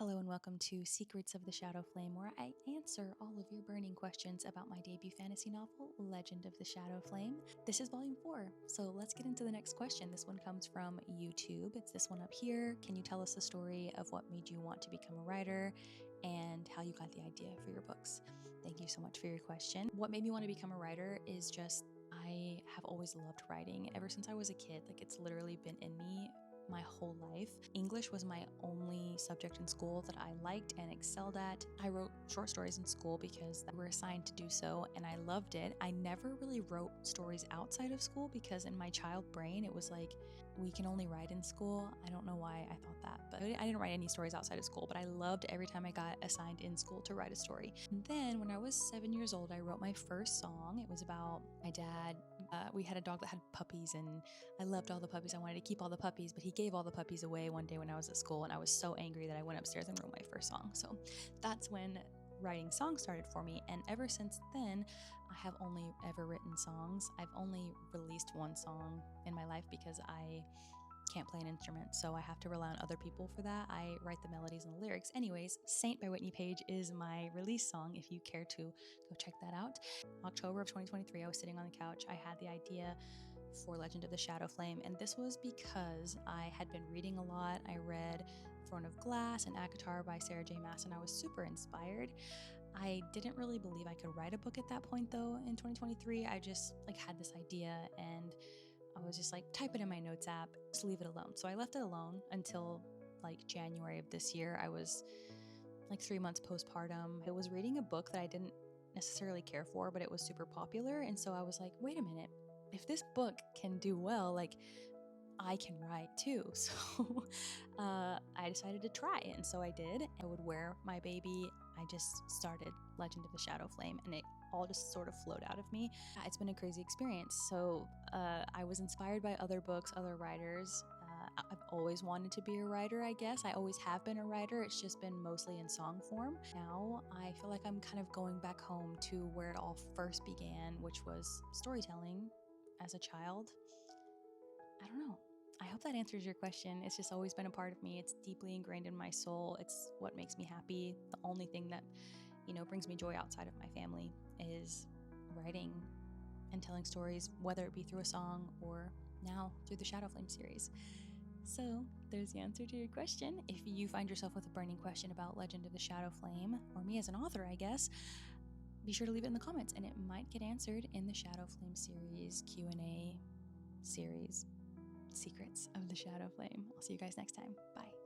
Hello and welcome to Secrets of the Shadowflame, where I answer all of your burning questions about my debut fantasy novel, Legend of the Shadowflame. This is volume 4, so let's get into the next question. This one comes from YouTube. It's this one up here. Can you tell us the story of what made you want to become a writer and how you got the idea for your books? Thank you so much for your question. What made me want to become a writer is just I have always loved writing ever since I was a kid. Like, it's literally been in me my whole life. English was my only subject in school that I liked and excelled at. I wrote short stories in school because we were assigned to do so, and I loved it. I never really wrote stories outside of school because in my child brain, it was like, we can only write in school. I don't know why I thought that, but I didn't write any stories outside of school, but I loved every time I got assigned in school to write a story. And then when I was 7 years old, I wrote my first song. It was about my dad. We had a dog that had puppies, and I loved all the puppies. I wanted to keep all the puppies, but he gave all the puppies away one day when I was at school, and I was so angry that I went upstairs and wrote my first song. So that's when writing songs started for me, and ever since then, I have only ever written songs. I've only released one song in my life because I can't play an instrument, so I have to rely on other people for that. I write the melodies and the lyrics. Anyways, Saint by Whitney Page is my release song if you care to go check that out. October of 2023, I was sitting on the couch. I had the idea for Legend of the Shadowflame, and this was because I had been reading a lot. I read Throne of Glass and Akatar by Sarah J. Maas, and I was super inspired. I didn't really believe I could write a book at that point, though. In 2023, I just had this idea, and I was just type it in my notes app, just leave it alone. So I left it alone until January of this year. I was 3 months postpartum. I was reading a book that I didn't necessarily care for, but it was super popular. And so I was like, wait a minute, if this book can do well, I can write too. So I decided to try, and so I did. I would wear my baby. I just started Legend of the Shadowflame, and it all just sort of flowed out of me. It's been a crazy experience. So I was inspired by other books, other writers. I've always wanted to be a writer, I guess. I always have been a writer. It's just been mostly in song form. Now I feel like I'm kind of going back home to where it all first began, which was storytelling as a child. I don't know. I hope that answers your question. It's just always been a part of me. It's deeply ingrained in my soul. It's what makes me happy. The only thing that, brings me joy outside of my family is writing and telling stories, whether it be through a song or now through the Shadowflame series. So there's the answer to your question. If you find yourself with a burning question about Legend of the Shadowflame, or me as an author, I guess, be sure to leave it in the comments, and it might get answered in the Shadowflame series Q&A series, Secrets of the Shadowflame. I'll see you guys next time. Bye.